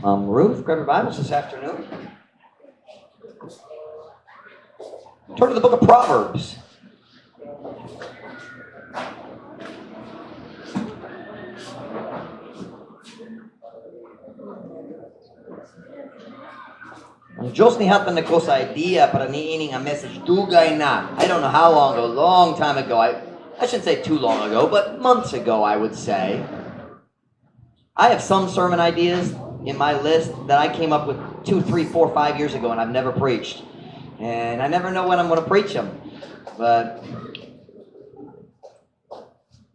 Ruth, grab your Bibles this afternoon. Turn to the book of Proverbs. Ang Diyos ni hatan na ko sa idea para niining a message dugay na. I don't know how long ago, long time ago. I shouldn't say too long ago, but months ago I would say. I have some sermon ideas in my list that I came up with 2, 3, 4, 5 years ago and I've never preached. And I never know when I'm going to preach them. But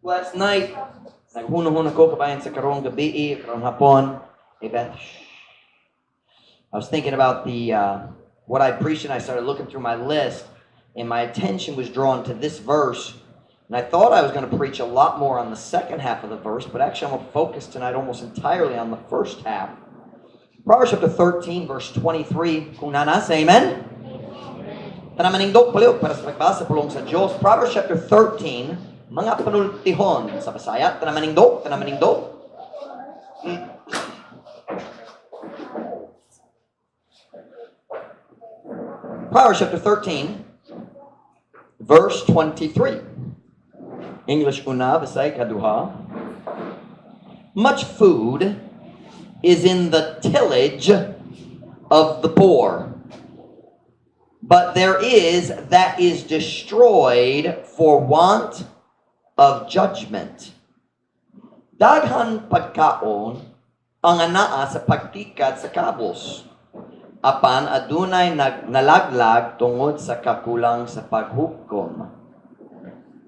last night, naghuna-huna ko kabayan sa karong gabi, karong hapon. Hey Beth, I was thinking about the what I preached, and I started looking through my list, and my attention was drawn to this verse. And I thought I was going to preach a lot more on the second half of the verse, but actually I'm going to focus tonight almost entirely on the first half. Proverbs chapter 13, verse 23. Kung nanas, amen? Tanamaningdok paliw para sa pagbasa pulong sa Diyos. Proverbs chapter 13, mga panultihon sa Bisaya. Tanamaningdok. Proverbs chapter 13, verse 23. English una, Bisaya kaduha. Much food is in the tillage of the poor, but there is that is destroyed for want of judgment. Daghan pagkaon ang anaa sa pagtikat sa kabos, apan adunay nalaglag tungod sa kakulang sa paghukom.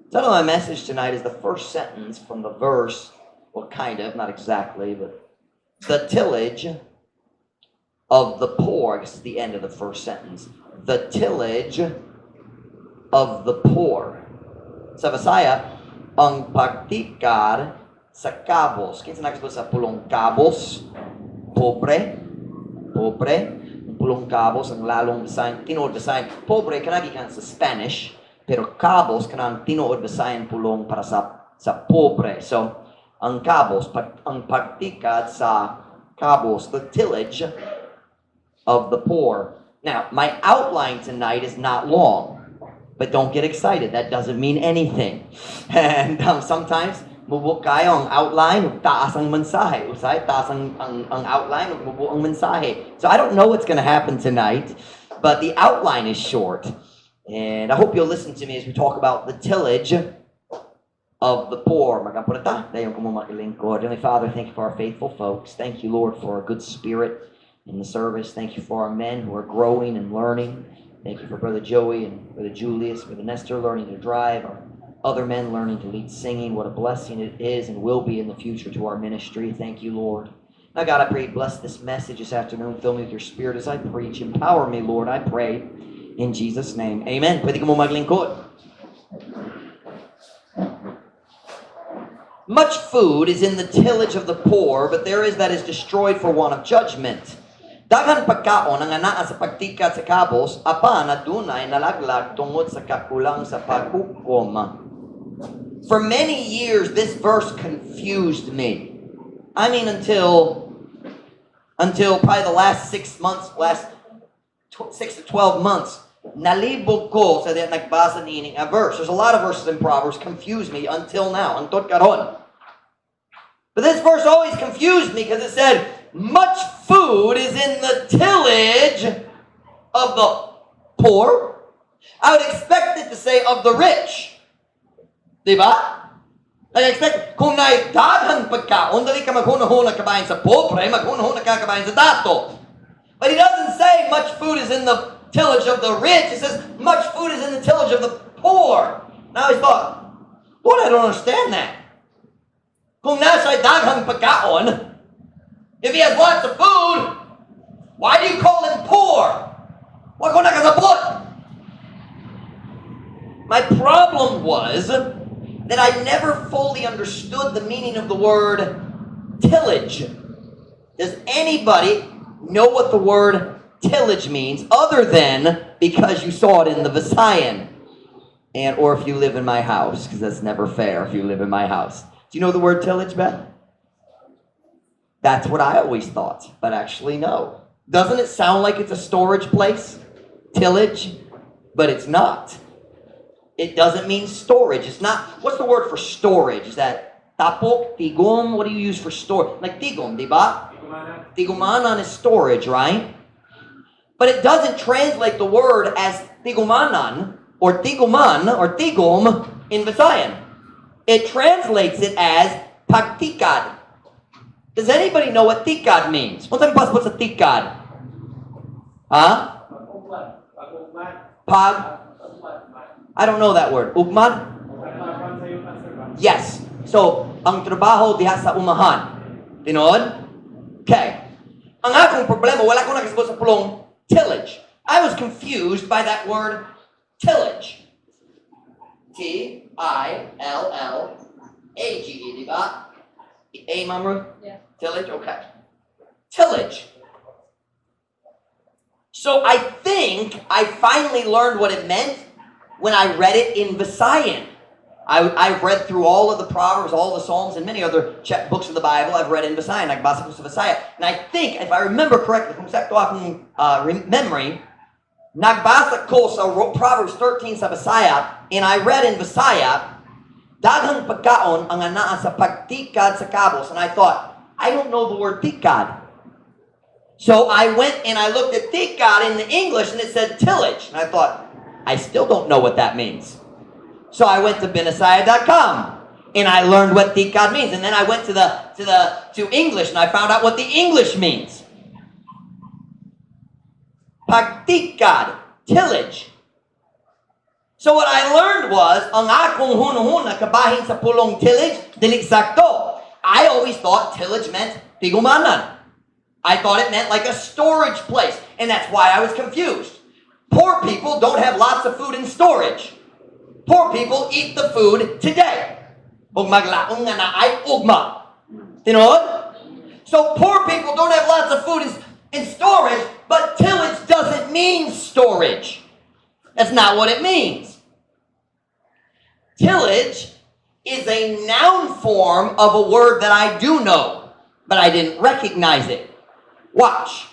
So my message tonight is the first sentence from the verse, well kind of, not exactly, but the tillage of the poor. I guess it's the end of the first sentence. The tillage of the poor. Sa Bisaya, ang pagtikar sa kabos. Kinsa nakasabot sa pulong kabos? Pobre. Ang pulong kabos, ang lalong Bisayan, tinuod Bisayan. Pobre, kanagikan sa Spanish, pero kabos, kanang tinuod Bisayan pulong para sa pobre. So, ang kabos, ang pagtikad sa kabos, the tillage of the poor. Now, my outline tonight is not long, but don't get excited. That doesn't mean anything. And sometimes, mubo kayo ang outline, taas ang mensahe. Usay, taas ang outline, mubo ang mensahe. So I don't know what's going to happen tonight, but the outline is short. And I hope you'll listen to me as we talk about the tillage of the poor. Magampurata, dayon ko mo makilingkod. Heavenly Father, thank you for our faithful folks. Thank you, Lord, for a good spirit in the service. Thank you for our men who are growing and learning. Thank you for Brother Joey and Brother Julius, Brother Nestor learning to drive, our other men learning to lead singing. What a blessing it is and will be in the future to our ministry. Thank you, Lord. Now, God, I pray, bless this message this afternoon. Fill me with your spirit as I preach. Empower me, Lord, I pray. In Jesus' name, amen. Pwede ka mo maglingkod. Much food is in the tillage of the poor, but there is that is destroyed for want of judgment. Daghan pagkaon ang anaa sa pagtikat sa kabos, apan adunay nalaglag tungod sa kakulang sa paghukom. For many years, this verse confused me. I mean, until probably the last 6 months, last 6 to 12 months, nalibog ko sa nagbasa nining a verse. There's a lot of verses in Proverbs confused me until now, antod karon. But this verse always confused me because it said, much food is in the tillage of the poor. I would expect it to say of the rich. Diba? I expect, kung naidaghan pagkaon, dali ka maghuna-huna kabayan sa pobre, maghuna-huna ka kabayan sa dato. But he doesn't say much food is in the tillage of the rich. It says much food is in the tillage of the poor. Now he thought, Lord, I don't understand that. Kung nasa daghang pagkaon, if he has lots of food, why do you call him poor? Why ko nakasabot? My problem was that I never fully understood the meaning of the word tillage. Does anybody know what the word tillage means other than because you saw it in the Visayan? Or if you live in my house, because that's never fair if you live in my house. Do you know the word tillage, Beth? That's what I always thought, but actually no. Doesn't it sound like it's a storage place? Tillage? But it's not. It doesn't mean storage. It's not. What's the word for storage? Is that tapok, tigom? What do you use for storage? Like tigom, diba? Tigumanan is storage, right? But it doesn't translate the word as tigumanan or tiguman or tigom in Visayan. It translates it as pagtikad. Does anybody know what tikad means? What's a tikad? Huh? Pag? I don't know that word. Ugmad? Yes. So, ang trabaho diha sa umahan. Tinood? Okay. Ang akong problema, wala ko nakasabot sa pulong tillage. I was confused by that word tillage. T-I-L-L-A-G-E, diba? A, Mom Ruth? Yeah. Tillage? Okay. Tillage. So I think I finally learned what it meant when I read it in Visayan. I've read through all of the Proverbs, all the Psalms, and many other books of the Bible I've read in Visayan. Nagbasa ko sa Visaya. And I think, if I remember correctly, kung sakto akong memory, nagbasa ko sa Proverbs 13 sa Visaya, and I read in Visaya, daghang pagkaon ang anaa sa pagtikad sa kabos. And I thought, I don't know the word tikad. So I went and I looked at tikad in the English, and it said tillage. And I thought, I still don't know what that means. So I went to Binasaya.com and I learned what tikad means. And then I went to English and I found out what the English means. Pagtikad, tillage. So what I learned was, ang akong hunahuna kabahin sa pulong tillage, dili sakto. I always thought tillage meant tigumanan. I thought it meant like a storage place. And that's why I was confused. Poor people don't have lots of food in storage. Poor people eat the food today. Ug maglaong nga na ay ugma. Tinood? So poor people don't have lots of food in storage, but tillage doesn't mean storage. That's not what it means. Tillage is a noun form of a word that I do know, but I didn't recognize it. Watch.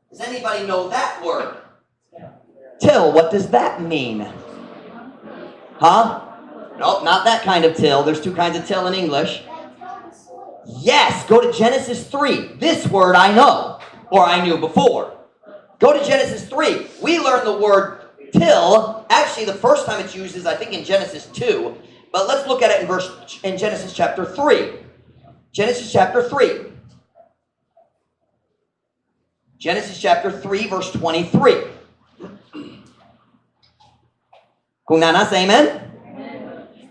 Does anybody know that word? Till, what does that mean? Huh? Nope, not that kind of till. There's two kinds of till in English. Yes, go to Genesis 3. This word I know, or I knew before. Go to Genesis 3. We learned the word till. Actually, the first time it's used is, I think, in Genesis 2. But let's look at it in Genesis chapter 3. Genesis chapter 3. Genesis chapter 3, verse 23. Kung nana, say amen?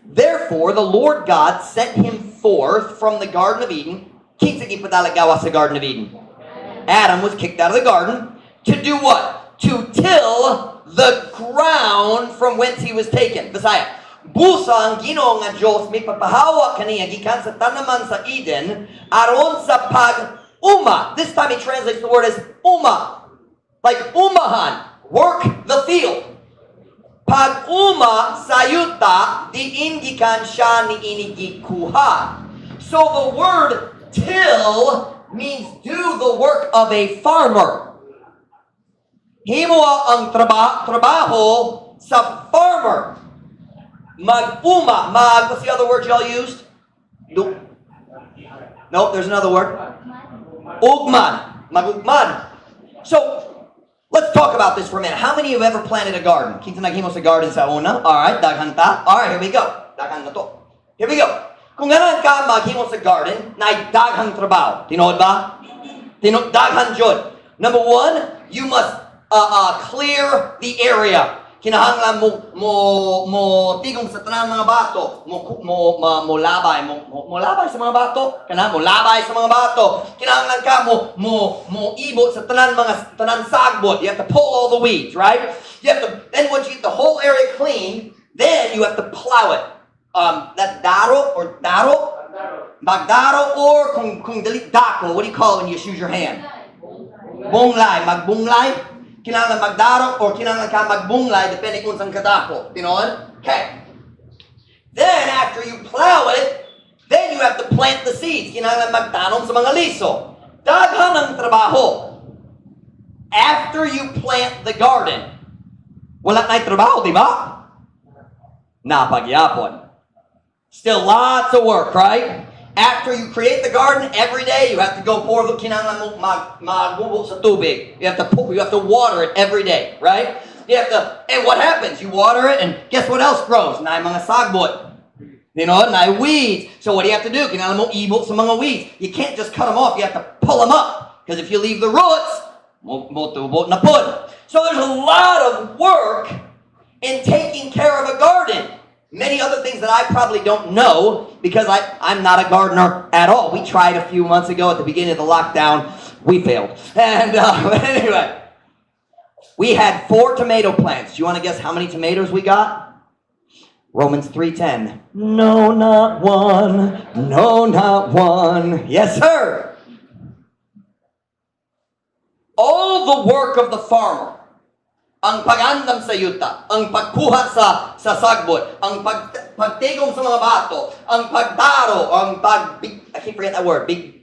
Therefore, the Lord God sent him forth from the Garden of Eden. Kinsa gipadalagawa sa Garden of Eden? Adam was kicked out of the garden to do what? To till the ground from whence he was taken. Bisaya. Busa ang Ginoo nga Dios mipapahawa kaniya gikan sa tanaman sa Eden aron sa pag-uma. This time he translates the word as uma. Like umahan. Work the field. Pag-uma sa yuta, diin gikan siya ni inigikuha. So the word till means do the work of a farmer. Himo ang trabaho sa farmer. Mag-uma. What's the other word y'all used? Nope, there's another word. Ugman. Mag-ugman. So, let's talk about this for a minute. How many of you have ever planted a garden? Kinsa naghimo sa garden sa una? Alright, daghan ta. Alright, here we go. Daghan na to. Here we go. Kung ganahan ka maghimo sa garden, na daghang trabaho. Tinood ba? Daghan jud. Number one, you must clear the area. Kinahanglan mo tigong sa tanan mga bato, mo labay sa mga bato, mo labay sa mga bato. Kinahanglan ka mo ibo sa tanan sagbot. You have to pull all the weeds, right? Then once you get the whole area clean, then you have to plow it. That's daro. Magdaro or kung dali dako, what do you call it when you just use your hand? Bunglay, magbunglay. Kinahanglan magdaro or kinahanglan ka magbunglay depende kung saan kadako. Tinood? Okay. Then after you plow it, then you have to plant the seed. seeds. Kinahanglan magtanom sa mga liso. Daghan ang trabaho. After you plant the garden, wala na'y trabaho, di ba? Napagyapon. Still lots of work, right? After you create the garden, every day you have to go pour the kinahanglan mo magbubo sa tubig. You have to water it every day, right? You have to, and what happens? You water it, and guess what else grows? Naay mga sagbot. Naay weeds. So what do you have to do? Kinahanglan mo ibo sa mga weeds. You can't just cut them off. You have to pull them up. Because if you leave the roots, mo tubo na pud. So there's a lot of work in taking care of a garden. Many other things that I probably don't know because I'm not a gardener at all. We tried a few months ago at the beginning of the lockdown. We failed. And anyway, we had 4 tomato plants. Do you want to guess how many tomatoes we got? Romans 3:10. No, not one. No, not one. Yes, sir. All the work of the farmer, ang pag-andam sa yuta, ang pagkuha sa sagbot, ang pagtigong sa mga bato, ang pagtaro, ang I can't forget that word, ang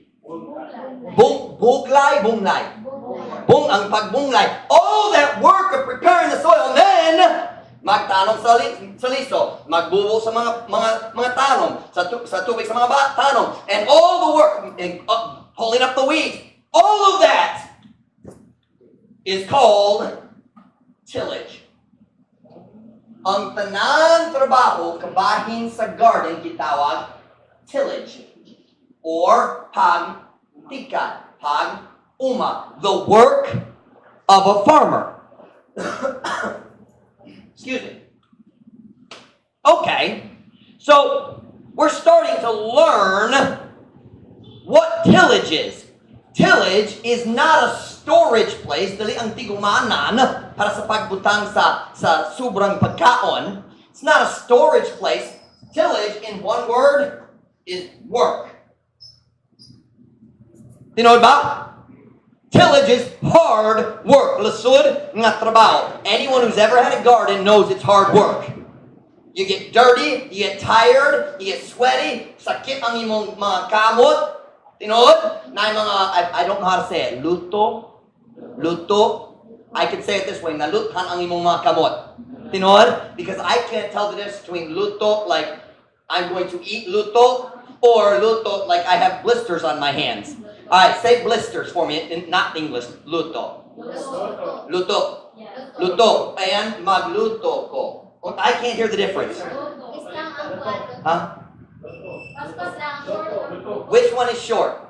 pagbunglay, all that work of preparing the soil, and then magtanong sa liso, magbubo sa mga tanom, sa tubig sa mga tanom, and all the work, and holding up the weeds, all of that is called tillage. Ang tanan trabaho kabahin sa garden gitawag tillage or pagtikan, pag-uma, the work of a farmer. Excuse me. Okay, so we're starting to learn what tillage is. Tillage is not a storage place, dali ang tigumanan para sa pagbutang sa sobrang pagkaon. It's not a storage place. Tillage, in one word, is work. Tinood ba? Tillage is hard work. Lasud nga trabaho. Anyone who's ever had a garden knows it's hard work. You get dirty, you get tired, you get sweaty, sakit ang imong mga kamot. Tinood? Na mga, I don't know how to say it. Luto. I can say it this way. Naluthan ang imong mga kamot. Tinood? Because I can't tell the difference between luto, like I'm going to eat luto, or luto, like I have blisters on my hands. Alright, say blisters for me, not English. Luto. Luto. Ayan, magluto ko. I can't hear the difference. Huh? Which one is short?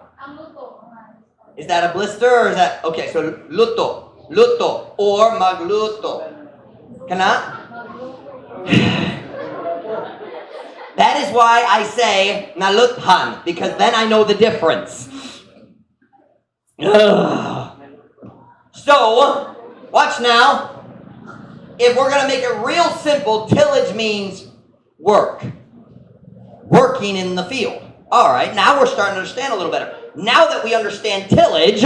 Is that a blister or is that... Okay, so luto or magluto. Kana? That is why I say naluthan, because then I know the difference. So, watch now. If we're going to make it real simple, tillage means work. Working in the field. All right, now we're starting to understand a little better. Now that we understand tillage,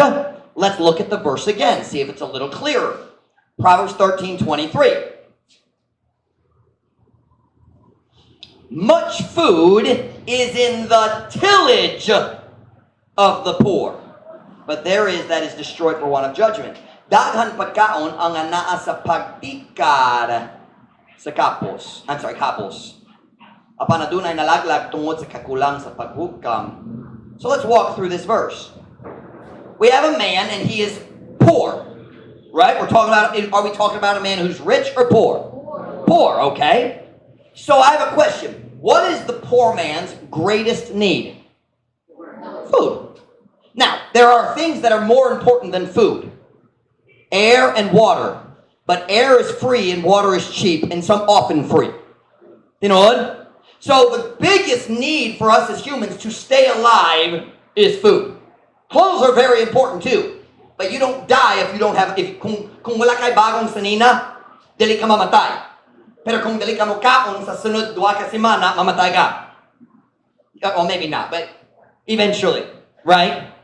let's look at the verse again, see if it's a little clearer. Proverbs 13:23. Much food is in the tillage of the poor, but there is that is destroyed for want of judgment. Daghan pagkaon ang anaa sa pagtikar sa kapos. Kapos. Apan adunay nalaglag tungod sa kakulang sa paghukam. So let's walk through this verse. We have a man and he is poor. Right? Are we talking about a man who's rich or poor? Poor, okay? So I have a question. What is the poor man's greatest need? Food. Now, there are things that are more important than food. Air and water. But air is free and water is cheap and some often free. You know what? So the biggest need for us as humans to stay alive is food. Clothes are very important too. But you don't die if you don't have, kung wala kay bagong sanina, dili ka mamatay. Pero kung dili ka mo kaon sa sunod 2 ka semana, mamatay ka. Well, maybe not, but eventually, right?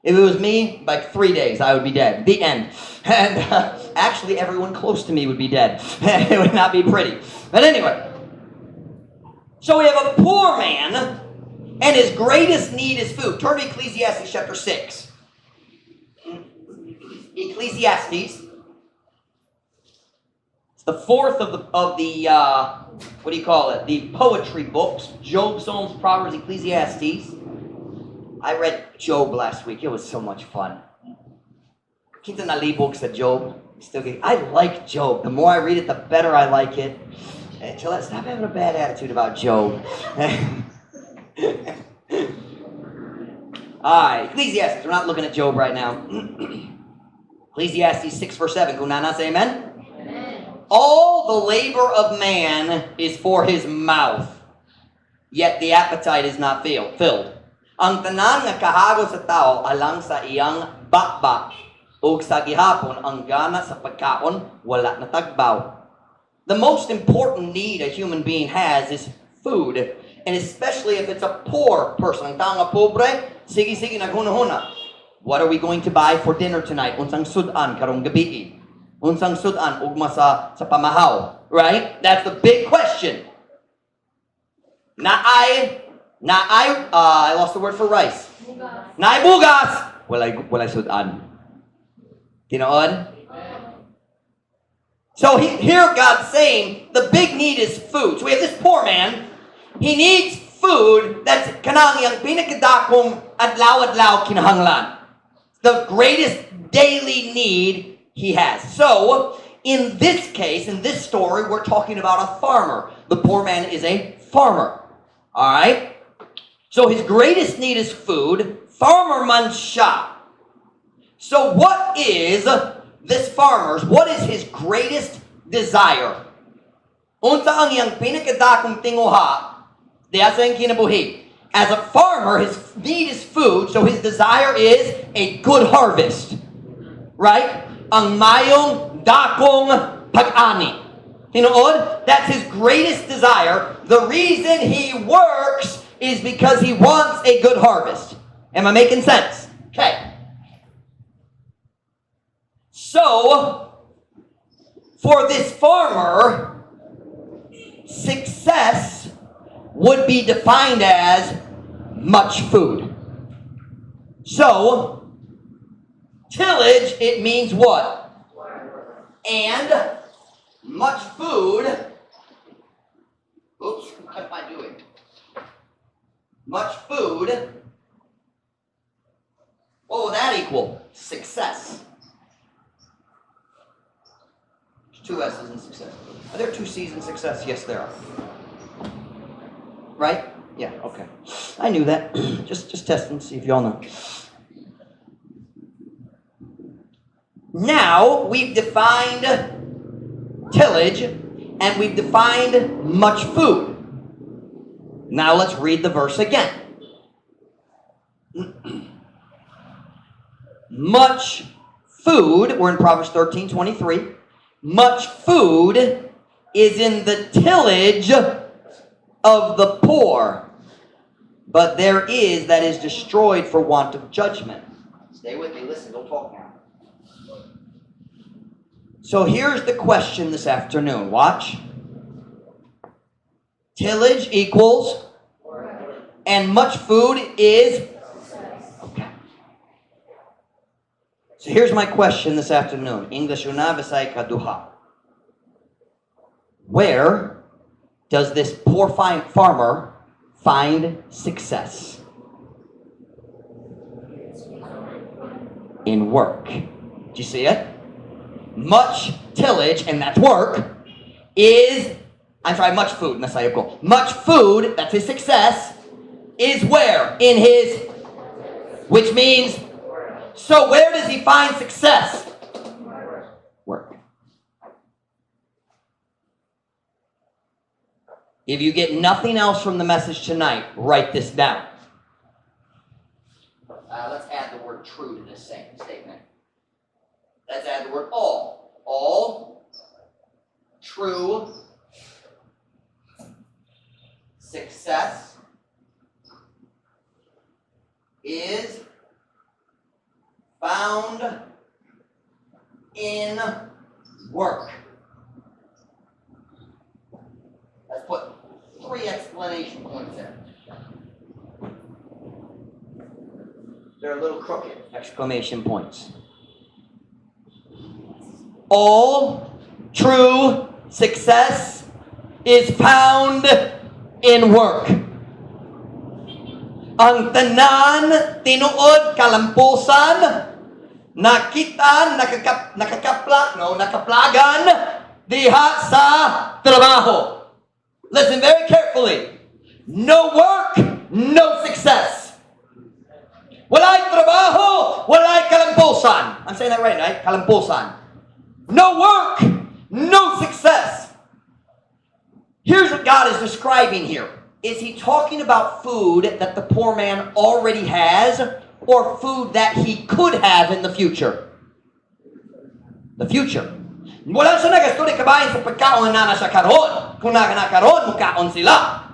If it was me, like 3 days, I would be dead. The end. And actually, everyone close to me would be dead. It would not be pretty. But anyway, so we have a poor man And his greatest need is food. Turn to Ecclesiastes chapter 6. Ecclesiastes. It's the fourth of the what do you call it? The poetry books. Job, Psalms, Proverbs, Ecclesiastes. I read Job last week. It was so much fun. Kita nalibog sa Job. I like Job. The more I read it, the better I like it. Stop having a bad attitude about Job. Alright, Ecclesiastes. We're not looking at Job right now. Ecclesiastes 6 verse 7. Kunana say amen? Amen. All the labor of man is for his mouth, yet the appetite is not filled. Ang tanan nga kahago sa tao alang sa iyang bakbak, ug sa gihapon ang gana sa pagkaon wala natagbaw. The most important need a human being has is food, and especially if it's a poor person. Ang tao nga pobre, sige naghuna-huna. What are we going to buy for dinner tonight? Unsang sudan karong gabi? Unsang sudan ugma sa pamahaw, right? That's the big question. I lost the word for rice. Naay bugas. Walay sudan. Tinoon? So here God's saying the big need is food. So we have this poor man. He needs food that's kanang yang pinakadakong adlaw-adlaw kinahanglan. The greatest daily need he has. So in this case, in this story, we're talking about a farmer. The poor man is a farmer. All right? So his greatest need is food. Farmer man siya. So what is this farmer's, what is his greatest desire? Unsa ang iyang pinakadakong tinguha diya sa iyang kinabuhi? As a farmer, his need is food, so his desire is a good harvest. Right? Ang mayong dakong pag-ani. Tinuod? That's his greatest desire. The reason he works is because he wants a good harvest. Am I making sense? Okay. So, for this farmer, success would be defined as much food. So, tillage, it means what? And much food. Oops, what am I doing? Much food. What will that equal? Success. There's two S's in success. Are there two C's in success? Yes, there are. Right? Yeah, okay. I knew that. just testing, see if y'all know. Now, we've defined tillage, and we've defined much food. Now, let's read the verse again. Much food, we're in Proverbs 13:23. Much food is in the tillage of the poor, but there is that is destroyed for want of judgment. Stay with me, listen, don't talk now. So here's the question this afternoon. Watch. Tillage equals, and much food is, okay. So here's my question this afternoon. English una Visay kaduha. Where does this poor farmer find success? In work. Do you see it? Much tillage, and that's work, is, much food, much food, that's his success, is where? In his, which means, so where does he find success? Work. If you get nothing else from the message tonight, write this down. Let's add the word true to this same statement. Let's add the word all. All true success is found in work. Let's put 3 exclamation points there. They're a little crooked. Exclamation points. All true success is found in work. Ang tanan, tinuod, kalampusan, nakaplagan, diha sa trabaho. Listen very carefully. No work, no success. Walay trabaho, walay kalampusan. I'm saying that right? Kalampusan. No work, no success. Here's what God is describing here. Is he talking about food that the poor man already has, or food that he could have in the future? The future. Wala siya nagastori kabahin sa pagkaon na siya karon. Kung nakaron, mukaon sila.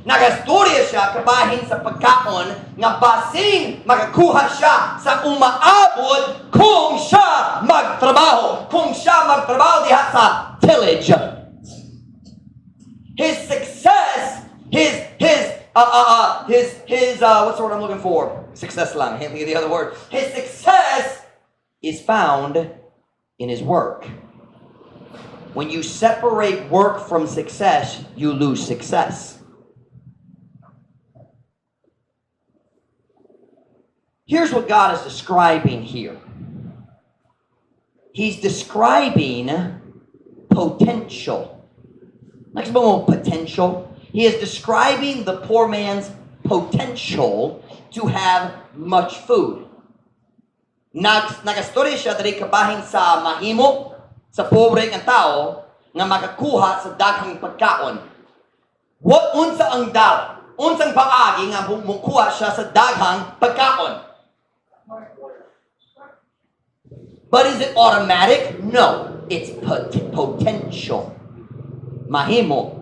Nagastori siya kabahin sa pagkaon nga basing makakuha siya sa umaabot kung siya magtrabaho. Kung siya magtrabaho diha sa tillage. His success, his what's the word I'm looking for? Success lang. I can't think of the other word. His success is found in his work. When you separate work from success, you lose success. Here's what God is describing here. He's describing potential. Next one, potential. He is describing the poor man's potential to have much food. Nagastorya siya diri kabahin sa mahimo sa pobre nga tao nga makakuha sa daghang pagkaon. What unsa ang daw? Unsang paagi nga mukuha siya sa daghang pagkaon? But is it automatic? No, it's potential. Mahimo,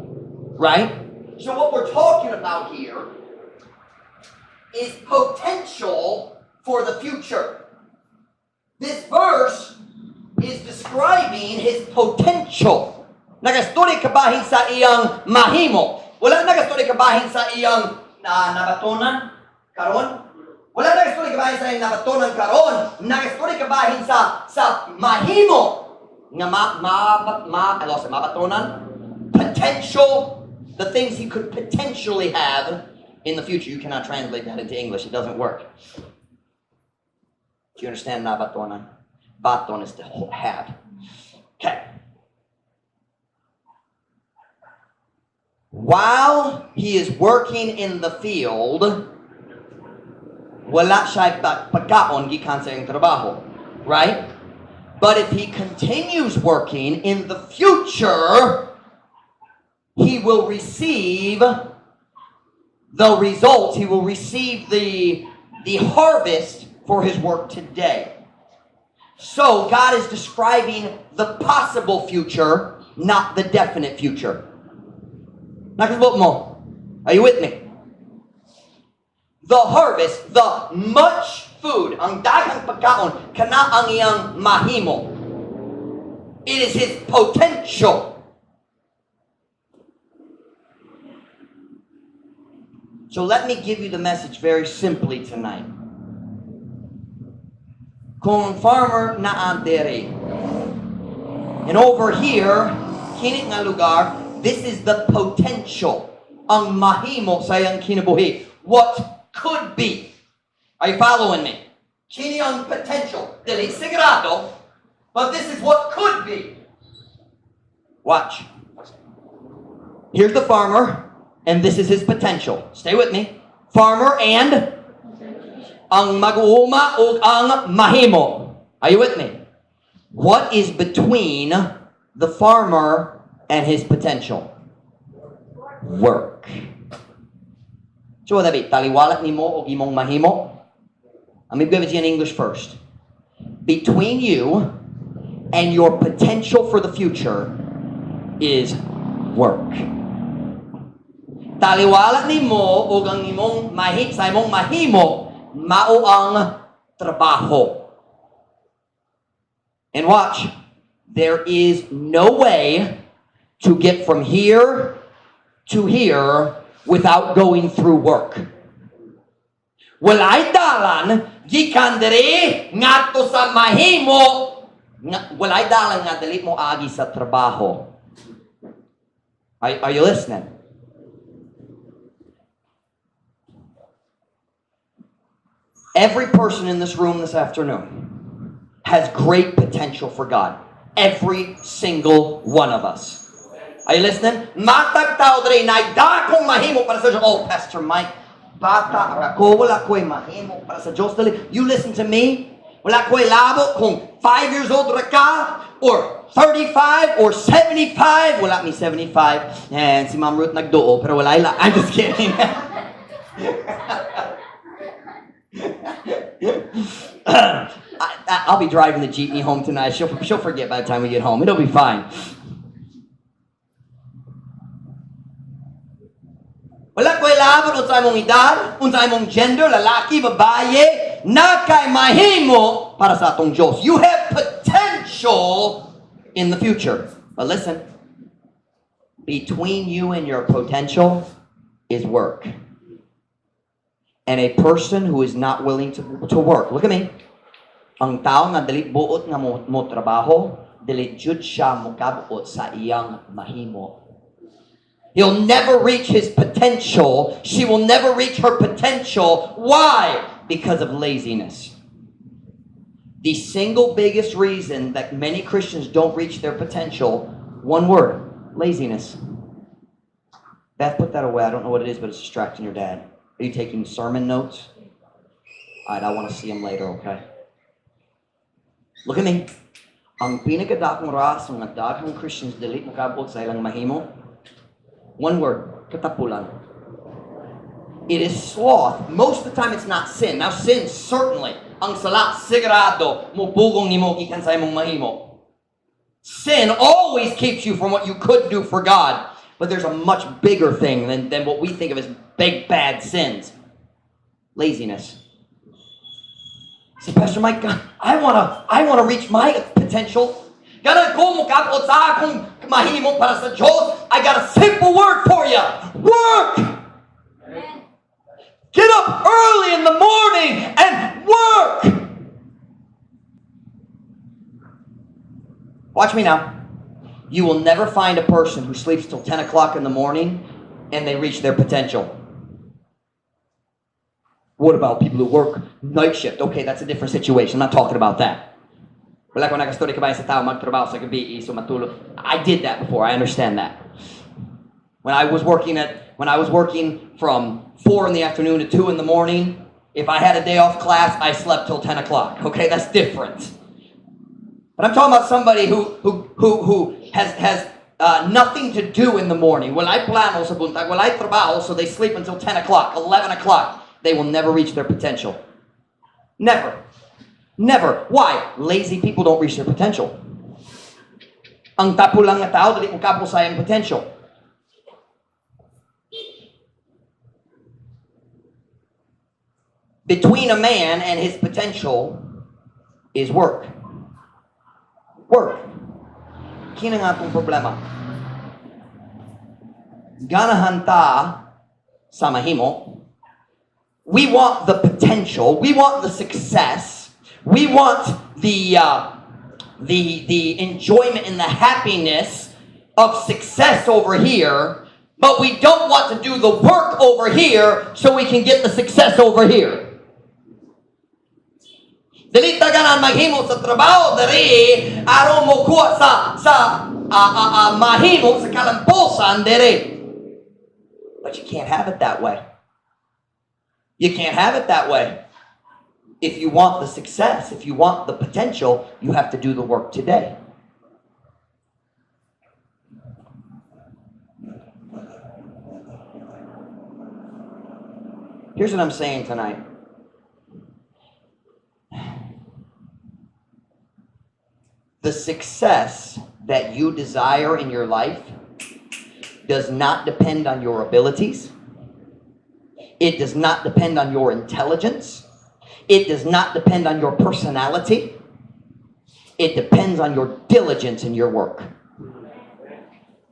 right? So what we're talking about here is potential for the future. This verse is describing his potential. Nagastori kabahin sa iyang mahimo. Wala nagastori kabahin sa iyang nabatonan karon. Wala nagastori kabahin sa iyang nabatonan karon. Nagastori kabahin sa mahimo nga mabatonan. Potential, the things he could potentially have in the future. You cannot translate that into English. It doesn't work. Do you understand nabatonan? Baton is to have. Okay. While he is working in the field, wala siya pagkaon gikan sa iyang trabaho. Right? But if he continues working in the future, he will receive the results. He will receive the harvest for his work today. So God is describing the possible future, not the definite future. Nakasabot mo? Are you with me? The harvest, the much food, ang daghang pagkaon, kana ang iyang mahimo. It is his potential. So let me give you the message very simply tonight. Kung farmer na antere, and over here, kinit nga lugar, this is the potential, ang mahimo sa iyang kinabuhi. What could be. Are you following me? Kini ang potential. Dili sigurado, but this is what could be. Watch. Here's the farmer, and this is his potential. Stay with me. Farmer and ang mag-uuma o ang mahimo. Are you with me? What is between the farmer and his potential? Work. So what that be? Taliwalat nimo o imong mahimo? Let me give it to you in English first. Between you and your potential for the future is work. Taliwalat nimo o ang imong sa imong mahimo mao ang trabaho. And watch, there is no way to get from here to here without going through work. Walay dalan gikan diri ngadto sa mahimo. Walay dalan nga dili mo agi sa trabaho. Are you listening? Every person in this room this afternoon has great potential for God. Every single one of us. Are you listening? Matag tao diri na dakong mahimo para sa Diyos. Oh, Pastor Mike, bata ako, wala ko'y mahimo para sa Diyos. You listen to me. Wala ko'y labo kung 5 years old ra ka or 35 or 75. Wala mi 75. And si Ma'am Ruth nagduo pero wala ila. I'm just kidding. I'll be driving the jeepney home tonight. She'll forget by the time we get home. It'll be fine. Wala ko'y laban unsa imong edad, unsa imong gender, lalaki, babaye, na kay mahimo para sa atong Diyos. You have potential in the future. But listen, between you and your potential is work. And a person who is not willing to work. Look at me. Ang tao nga dili buot nga mo trabaho, dili jud siya mokabuot sa iyang mahimo. He'll never reach his potential. She will never reach her potential. Why? Because of laziness. The single biggest reason that many Christians don't reach their potential, one word, laziness. Beth, put that away. I don't know what it is, but it's distracting your dad. Are you taking sermon notes? All right, I want to see them later, okay? Look at me. Ang pinakadakong rason nga daghang Christians dili makabot sa ilang mahimo. One word, katapulan. It is sloth. Most of the time it's not sin. Now sin, certainly. Ang sala, sigurado, mubugong ni mo gikan sa imong mahimo. Sin always keeps you from what you could do for God. But there's a much bigger thing than what we think of as big, bad sins. Laziness. So Pastor Mike, I wanna reach my potential. Gotta go mukabot sa akong mahimo para sa Diyos. I got a simple word for you. Work! Get up early in the morning and work! Watch me now. You will never find a person who sleeps till 10 o'clock in the morning and they reach their potential. What about people who work night shift? Okay, that's a different situation. I'm not talking about that. Wala ko nag-story ka ba sa tao magtrabaho sa gabi so matulog. I did that before. I understand that. When I was working from 4 in the afternoon to 2 in the morning, if I had a day off class, I slept till 10 o'clock. Okay, that's different. But I'm talking about somebody who has nothing to do in the morning. Walay plano sa buntag, walay trabaho, so they sleep until 10 o'clock, 11 o'clock. They will never reach their potential. Never. Never. Why? Lazy people don't reach their potential. Ang tapo lang nga tao, dali mo kapo sa iyang potential. Between a man and his potential is work. Work. Kina nga itong problema. Ganahan ta sa mahimo. We want the potential. We want the success. We want the enjoyment and the happiness of success over here, but we don't want to do the work over here so we can get the success over here. Dili ta ganan maghimo sa trabaho diri aron mo kuha sa mahimo sa kalamposan diri. But you can't have it that way. You can't have it that way. If you want the success, if you want the potential, you have to do the work today. Here's what I'm saying tonight. The success that you desire in your life does not depend on your abilities. It does not depend on your intelligence. It does not depend on your personality. It depends on your diligence in your work.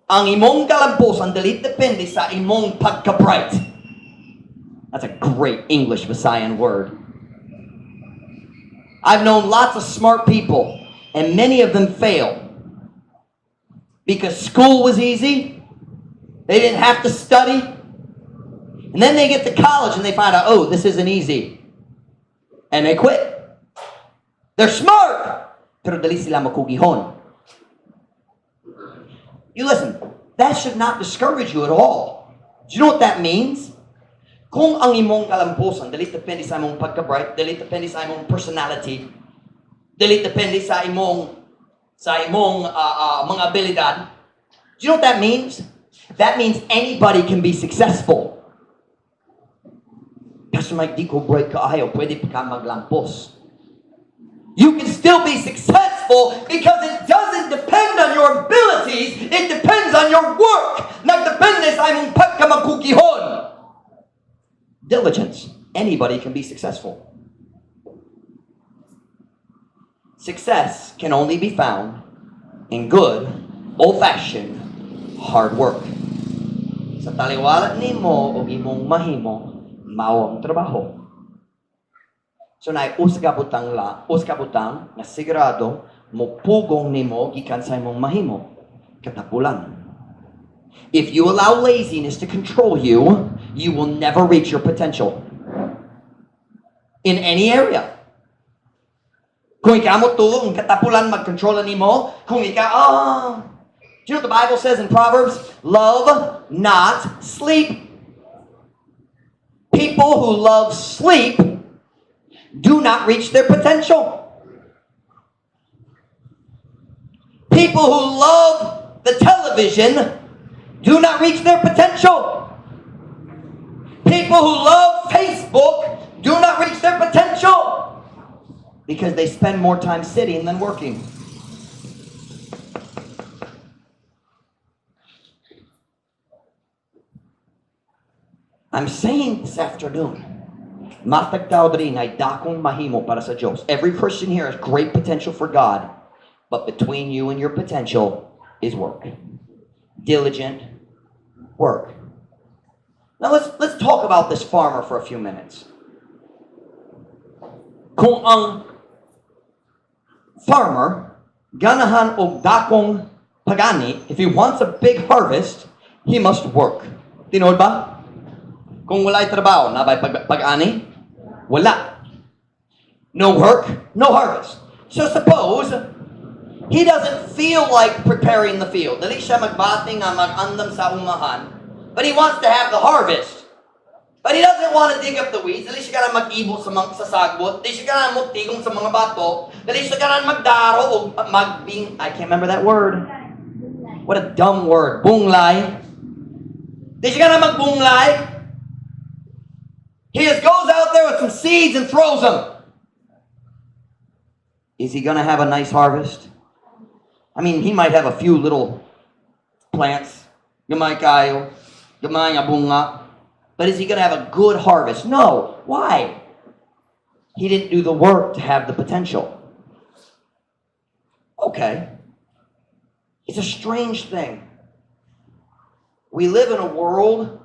Ang imong kalampusan dili depende sa imong pagka-bright. That's a great English Visayan word. I've known lots of smart people, and many of them fail because school was easy. They didn't have to study. And then they get to college and they find out, oh, this isn't easy. And they quit. They're smart, pero dali sila makugihon. You listen, that should not discourage you at all. Do you know what that means? Kung ang imong kalampusan, dali depende sa imong pagka-bright, dali depende sa imong personality, dali depende sa imong mga abilidad. Do you know what that means? That means anybody can be successful. Pastor Mike, di ko bright kaayo, pwede pa ka maglampos. You can still be successful because it doesn't depend on your abilities, it depends on your work. Nagdepende sa imong pagkamagkukihon. Diligence. Anybody can be successful. Success can only be found in good, old-fashioned hard work. Sa taliwalat nimo o imong mahimo, mao ang trabaho. So na uskabutang na sigurado mo pugong nimo gikan sa imong mahimo katapulan. If you allow laziness to control you, you will never reach your potential in any area. Kung ikaw mo tulo ang katapulan magkontrol nimo, kung ikaw do you know what the Bible says in Proverbs? Love, not sleep. People who love sleep do not reach their potential. People who love the television do not reach their potential. People who love Facebook do not reach their potential because they spend more time sitting than working. I'm saying this afternoon, matagtaw diri na dakong mahimo para sa Diyos. Every Christian here has great potential for God, but between you and your potential is work. Diligent work. Now let's talk about this farmer for a few minutes. Kung ang farmer ganahan og dakong pagani, if he wants a big harvest, he must work. Tinood ba? Kung wala'y trabaho, nabay pag-ani? Wala. No work, no harvest. So suppose he doesn't feel like preparing the field. Dali siya magbati nga mag-andam sa umahan, but he wants to have the harvest. But he doesn't want to dig up the weeds. Dali siya ka mag-ibo sa sagbot. Dali siya ka magtigong sa mga bato. Dali siya ka magdaro o I can't remember that word. What a dumb word. Bunglay. Dali siya ka magbunglay. He just goes out there with some seeds and throws them. Is he going to have a nice harvest? I mean, he might have a few little plants. Gamay kayo. Gamay nga bunga. But is he going to have a good harvest? No. Why? He didn't do the work to have the potential. Okay. It's a strange thing. We live in a world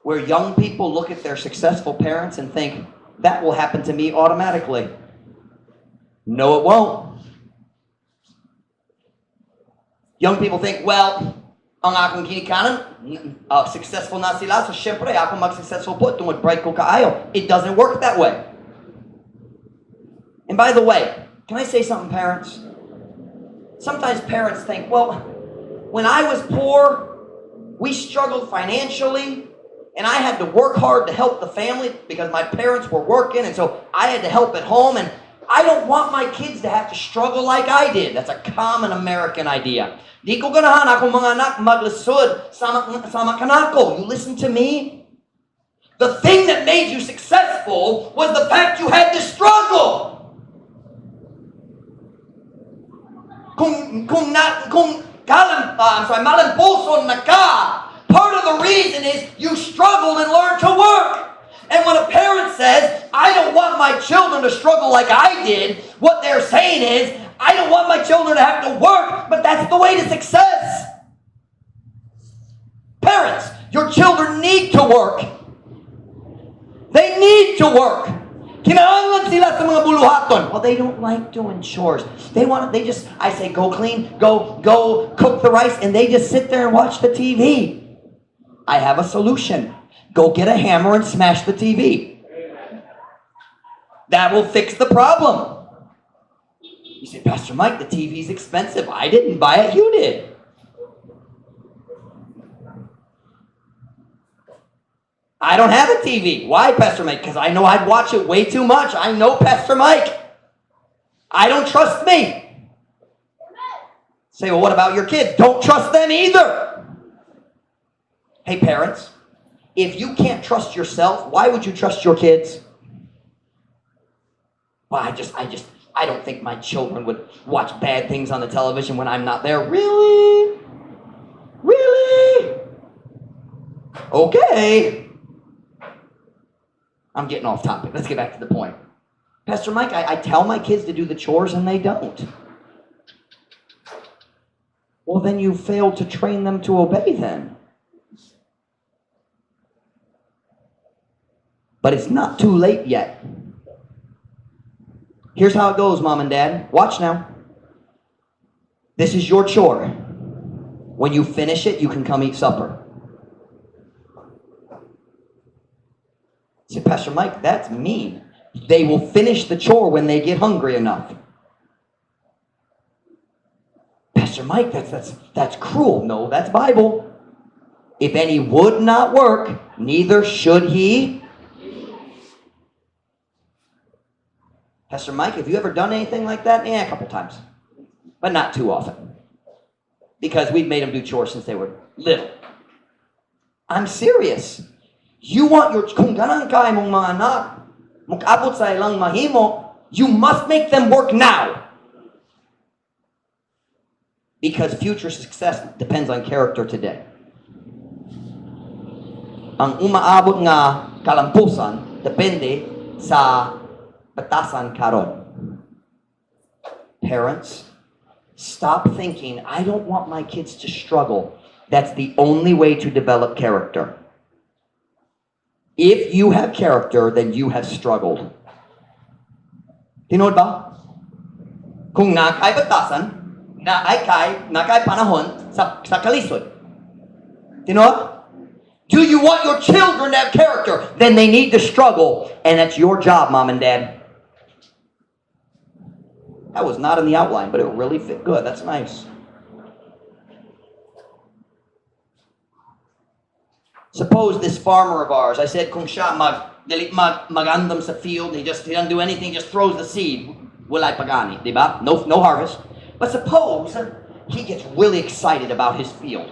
where young people look at their successful parents and think, that will happen to me automatically. No, it won't. Young people think, well, ang akong ginikanan, successful na sila, so syempre, ako mag-successful po, tungod bright ko kaayo. It doesn't work that way. And by the way, can I say something, parents? Sometimes parents think, well, when I was poor, we struggled financially, and I had to work hard to help the family because my parents were working, and so I had to help at home, and I don't want my kids to have to struggle like I did. That's a common American idea. Di ko ganahan akong mga anak maglisod sama kanako. You listen to me? The thing that made you successful was the fact you had to struggle. Malampuson na ka. Part of the reason is you struggled and learned to work. And when a parent says, I don't want my children to struggle like I did, what they're saying is, I don't want my children to have to work, but that's the way to success. Parents, your children need to work. They need to work. Kinahanglan sila sa mga buluhaton. Well, they don't like doing chores. I say, go clean, go cook the rice, and they just sit there and watch the TV. I have a solution. Go get a hammer and smash the TV. That will fix the problem. You say, Pastor Mike, the TV's expensive. I didn't buy it, you did. I don't have a TV. Why, Pastor Mike? Because I know I'd watch it way too much. I know Pastor Mike. I don't trust me. Say, well, what about your kids? Don't trust them either. Hey, parents, if you can't trust yourself, why would you trust your kids? Well, I don't think my children would watch bad things on the television when I'm not there. Really? Really? Okay. I'm getting off topic. Let's get back to the point. Pastor Mike, I tell my kids to do the chores and they don't. Well, then you failed to train them to obey then. But it's not too late yet. Here's how it goes, Mom and Dad. Watch now. This is your chore. When you finish it, you can come eat supper. Say, Pastor Mike, that's mean. They will finish the chore when they get hungry enough. Pastor Mike, that's cruel. No, that's Bible. If any would not work, neither should he. Pastor Mike, have you ever done anything like that? Yeah, a couple times. But not too often. Because we've made them do chores since they were little. I'm serious. You want your, kung ganang kaya mong mga anak, mag-abot sa ilang mahimo, you must make them work now. Because future success depends on character today. Ang umaabot nga kalampusan, depende sa batasan karon. Parents, stop thinking, I don't want my kids to struggle. That's the only way to develop character. If you have character, then you have struggled. Tinood ba? Kung nakay batasan, nakay panahon sa kalisod. Tinood? Do you want your children to have character? Then they need to struggle, and that's your job, Mom and Dad. That was not in the outline, but it really fit good. That's nice. Suppose this farmer of ours, I said, kung siya magandam sa field, he doesn't do anything, just throws the seed. Walay pagani, diba? No harvest. But suppose he gets really excited about his field.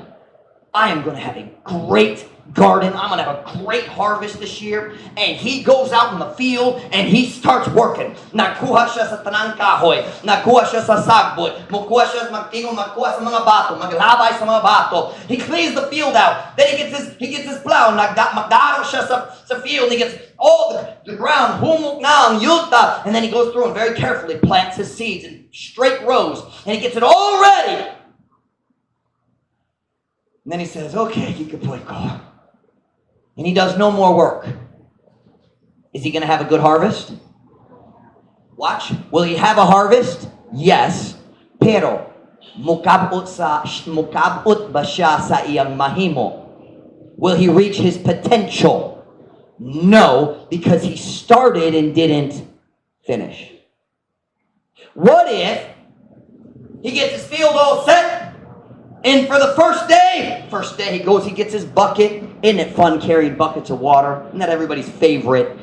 I am going to have a great garden. I'm going to have a great harvest this year. And he goes out in the field and he starts working. Nagkuha siya sa tanang kahoy. Nagkuha siya sa sagbot. Magkuha siya magkuha sa mga bato. Maglabay sa mga bato. He cleans the field out. Then he gets his plow. Magdaro siya sa field. He gets all the ground. Humok na ang yuta. And then he goes through and very carefully plants his seeds in straight rows. And he gets it all ready. And then he says, okay, kikapoy ko. And he does no more work. Is he going to have a good harvest? Watch. Will he have a harvest? Yes. Pero, mukabot ba siya sa iyang mahimo? Will he reach his potential? No, because he started and didn't finish. What if he gets his field all set? And for the first day he goes, he gets his bucket. Isn't it fun carrying buckets of water? Isn't that everybody's favorite?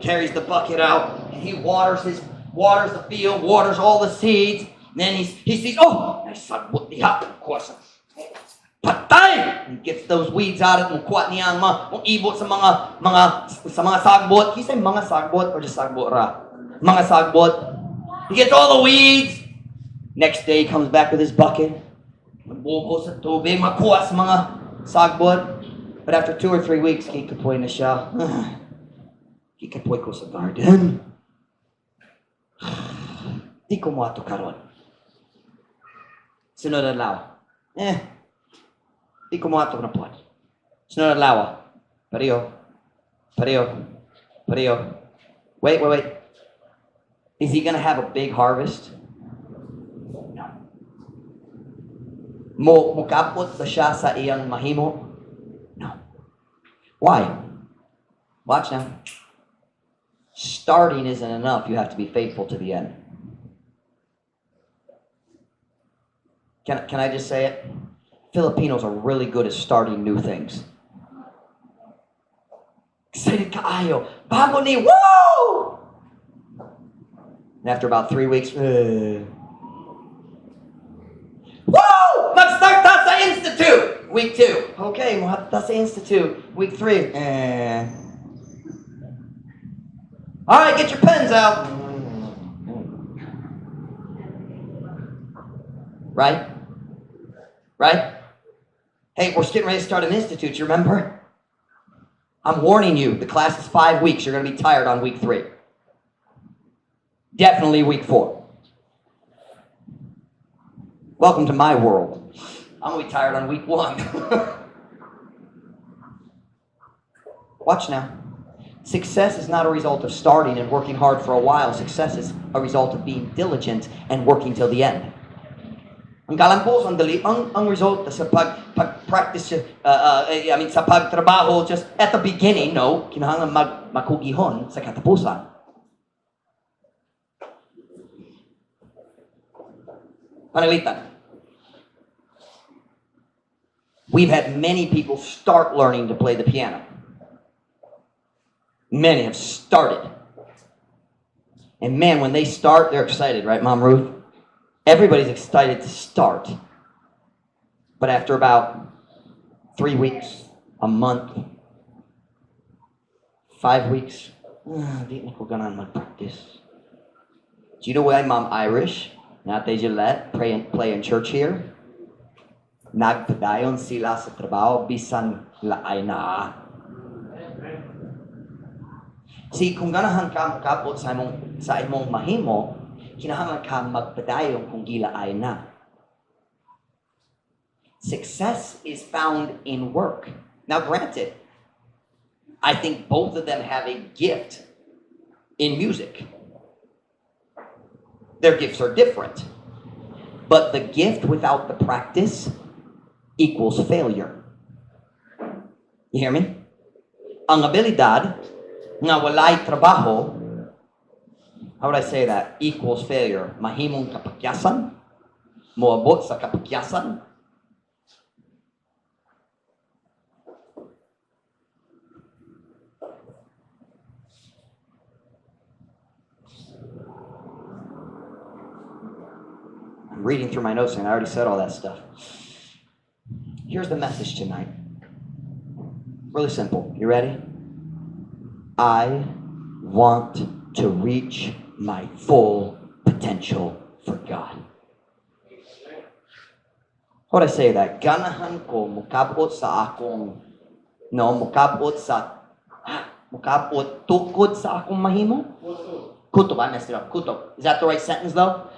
Carries the bucket out, and he waters the field, waters all the seeds. And then he sees, oh, patay! He gets those weeds out of it, mukwat niya ang ibot sa mga sagbot. He say mga sagbot or just sagbot ra? Mga sagbot. He gets all the weeds. Next day, he comes back with his bucket. Magbubo sa tubig, makuha sa mga sagbot. But after 2 or 3 weeks, kikapoy na siya. Kikapoy ko sa garden. Di ko mo ato karon. Sunod na lawa. Di ko mo ato na pot. Sunod na lawa. Pariyo. Pareo. Pareo. Wait. Is he going to have a big harvest? No. Mukapot ba siya sa iyang mahimo? No. Why? Watch now. Starting isn't enough. You have to be faithful to the end. Can I just say it? Filipinos are really good at starting new things. Excited kaayo. Bago ni, woo! And after about 3 weeks, woo! Mag-start ta sa Institute! Week 2. Okay, ta sa Institute. Week 3. All right, get your pens out. Right? Hey, we're getting ready to start an institute, you remember? I'm warning you, the class is 5 weeks. You're going to be tired on week 3. Definitely week 4. Welcome to my world. I'm going to be tired on week 1. Watch now. Success is not a result of starting and working hard for a while. Success is a result of being diligent and working till the end. Ang kalampos, ang dali, ang result sa pag-practice, sa pagtrabaho, just at the beginning, no, kinahanglan makugihon sa katapusan. Panalitan. We've had many people start learning to play the piano. Many have started. And man, when they start, they're excited, right, Mom Ruth? Everybody's excited to start. But after about 3 weeks, a month, 5 weeks, di na ko ganan mag-practice. Do you know why Mom Irish? Not they Gillette, play in church here? Nagpadayon sila sa trabaho, bisan laay na. See, kung ganahan ka makapot sa imong mahimo, kinahanglan ka magpadayon kung gilaay na. Success is found in work. Now granted, I think both of them have a gift in music. Their gifts are different. But the gift without the practice equals failure. You hear me? Ang abilidad nga walay trabaho, how would I say that? Equals failure. Mahimong kapakyasan, moabot sa kapakyasan. I'm reading through my notes and I already said all that stuff. Here's the message tonight. Really simple. You ready? I want to reach my full potential for God. How would I say that? Ganahan ko mukabot sa akong, mukabot tukod sa akong mahimo? Kutob, I messed it up. Kutob. Is that the right sentence though?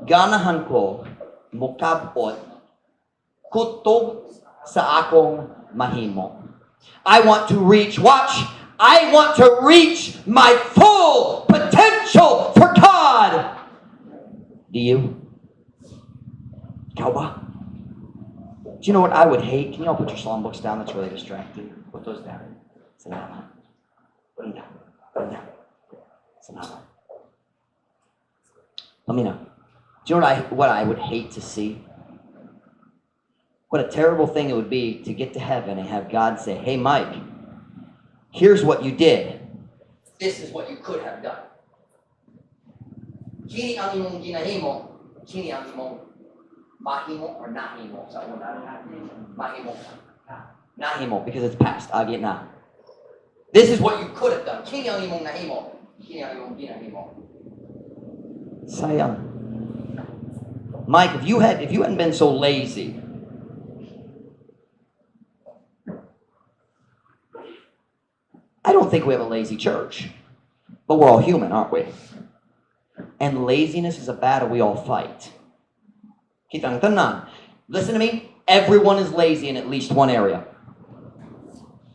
Ganahan ko mukabot kutob sa akong mahimo. I want to reach, I want to reach my full potential for God. Do you? Ikaw ba? Do you know what I would hate? Can you all put your psalm books down? That's really distracting. Put those down. Salamat. Put them down. Put them down. Salamat. Let me know. Do you know what I would hate to see? What a terrible thing it would be to get to heaven and have God say, hey, Mike, here's what you did. This is what you could have done. Kini ang imong ginahimo, kini ang imong mahimo or nahimo. Sa una, mahimo. Nahimo, because it's past. Agi na. This is what you could have done. Kini ang imong nahimo, kini ang imong ginahimo. Sayang. Mike, if you hadn't been so lazy, I don't think we have a lazy church, but we're all human, aren't we? And laziness is a battle we all fight. Kitang tanan. Listen to me. Everyone is lazy in at least one area.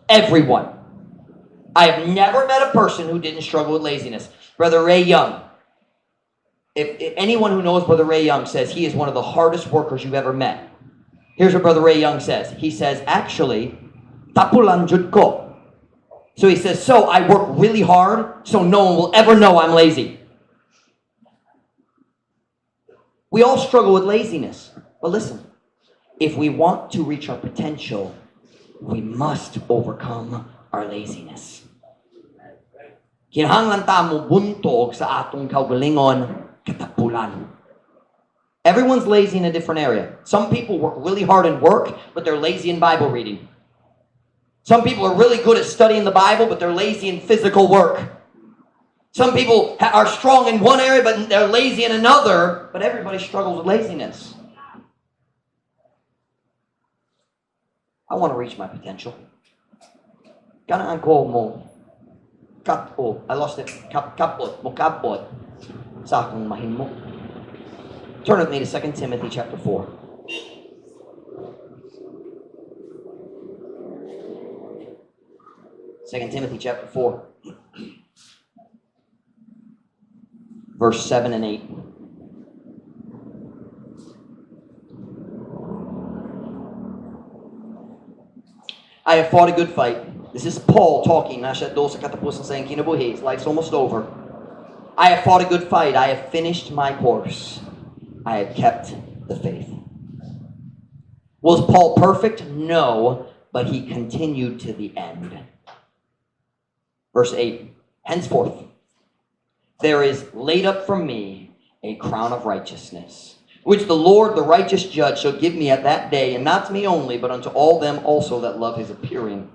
Everyone. I have never met a person who didn't struggle with laziness. Brother Ray Young, if anyone who knows Brother Ray Young says he is one of the hardest workers you've ever met. Here's what Brother Ray Young says. He says, actually, tapulan jud ko. So he says, so I work really hard so no one will ever know I'm lazy. We all struggle with laziness. But listen, if we want to reach our potential, we must overcome our laziness. Kinahanglan ta mo buntog sa atong kaugalingon katapulan. Everyone's lazy in a different area. Some people work really hard in work, but they're lazy in Bible reading. Some people are really good at studying the Bible, but they're lazy in physical work. Some people are strong in one area, but they're lazy in another. But everybody struggles with laziness. I want to reach my potential. Ganaan ko mo kapo. I lost it. Kapot. Mo kapot. Sa akong mahimo. Turn with me to 2 Timothy chapter 4. Second Timothy chapter 4. Verse 7 and 8. I have fought a good fight. This is Paul talking. Nasa 12 katapusan sa iyang kinabuhi. His life's almost over. I have fought a good fight. I have finished my course. I have kept the faith. Was Paul perfect? No, but he continued to the end. Verse 8. Henceforth, there is laid up for me a crown of righteousness, which the Lord, the righteous judge, shall give me at that day, and not to me only, but unto all them also that love his appearing.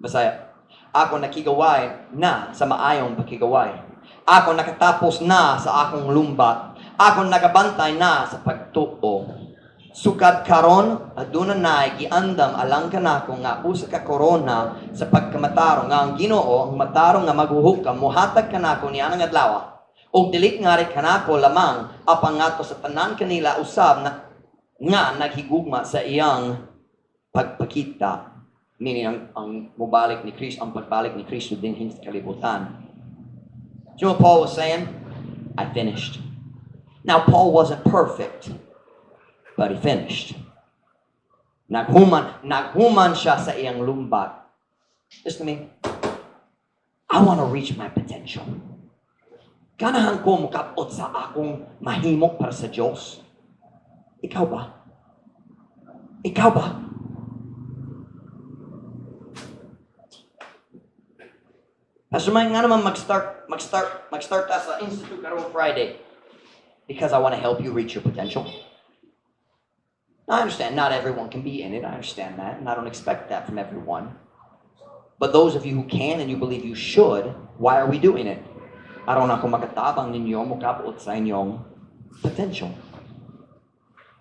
Masaya, ako nakigaway na sa maayong pakigaway. Ako nakatapos na sa akong lumbat. Ako nagabantay na sa pagtuo. Sukad karon aduna nay giandam alang kanako nga usa ka korona sa pagkamataro nga ang Ginoo ang mataro nga maghuhukam mohatag kanako niya nga adlaw. Og dili nga rin kanako lamang apang ngadto sa tanan kanila usab na nga naghigugma sa iyang pagpakita. Meaning ang mubalik ni Kristo, ang pagbalik ni Kristo din sa kalibutan. You know what Paul was saying? I finished. Now, Paul wasn't perfect, but he finished. Naghuman siya sa iyang lumbat. Listen to me. I want to reach my potential. Ganahan ko mukapot sa akong mahimok para sa Diyos. Ikaw ba? Ikaw ba? Pastor Mike, nga naman mag-start ta sa Institute karong Friday. Because I want to help you reach your potential. Now, I understand not everyone can be in it. I understand that. And I don't expect that from everyone. But those of you who can and you believe you should, why are we doing it? Araw na kung makatabang ninyo, mukapot sa inyong potential.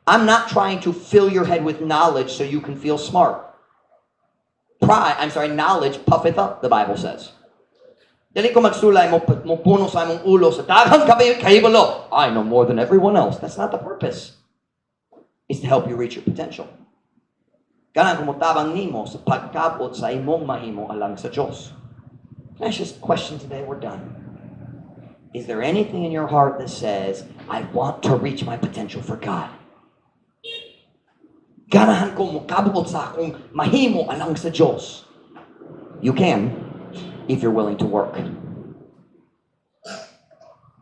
I'm not trying to fill your head with knowledge so you can feel smart. Knowledge puffeth up, the Bible says. Dili ko magsulay mo puno sa imong ulo sa daghang kahibalo. I know more than everyone else. That's not the purpose. It's to help you reach your potential. Kanang kumutabang nimo sa pagkabot sa imong mahimo alang sa Diyos. Can I ask you a question today? We're done. Is there anything in your heart that says, I want to reach my potential for God? Ganahan ko mukabot sa akong mahimo alang sa Diyos. You can. If you're willing to work.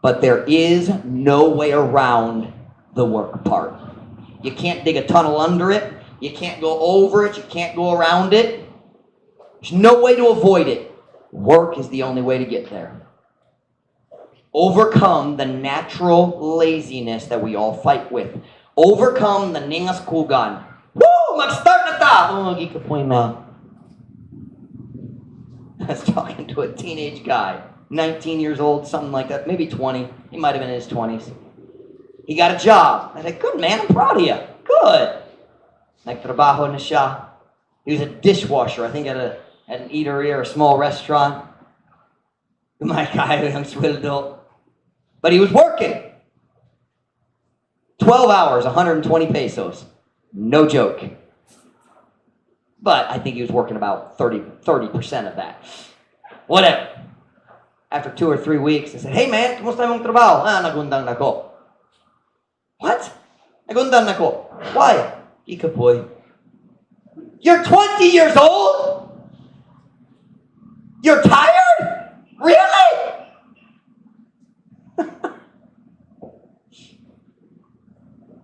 But there is no way around the work part. You can't dig a tunnel under it. You can't go over it. You can't go around it. There's no way to avoid it. Work is the only way to get there. Overcome the natural laziness that we all fight with. Overcome the ningas kugan. Woo! Mag-start na ta! Oh, gikapoy na. I was talking to a teenage guy, 19 years old, something like that, maybe 20. He might have been in his 20s. He got a job. I said, good man, I'm proud of you. Good. Nagtrabaho na siya. He was a dishwasher, I think at an eatery or a small restaurant. My guy, yung sweldo. But he was working. 12 hours, 120 pesos. No joke. But I think he was working about 30% of that. Whatever. After 2 or 3 weeks, I said, hey man, kumusta mong trabaho? Nagundang na ko. What? Nagundang na ko. Why? Ikapoy. You're 20 years old? You're tired? Really?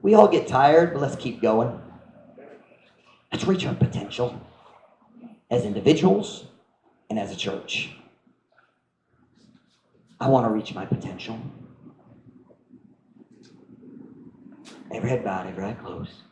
We all get tired, but let's keep going. Let's reach our potential as individuals and as a church. I want to reach my potential. Every head bowed, every eye closed.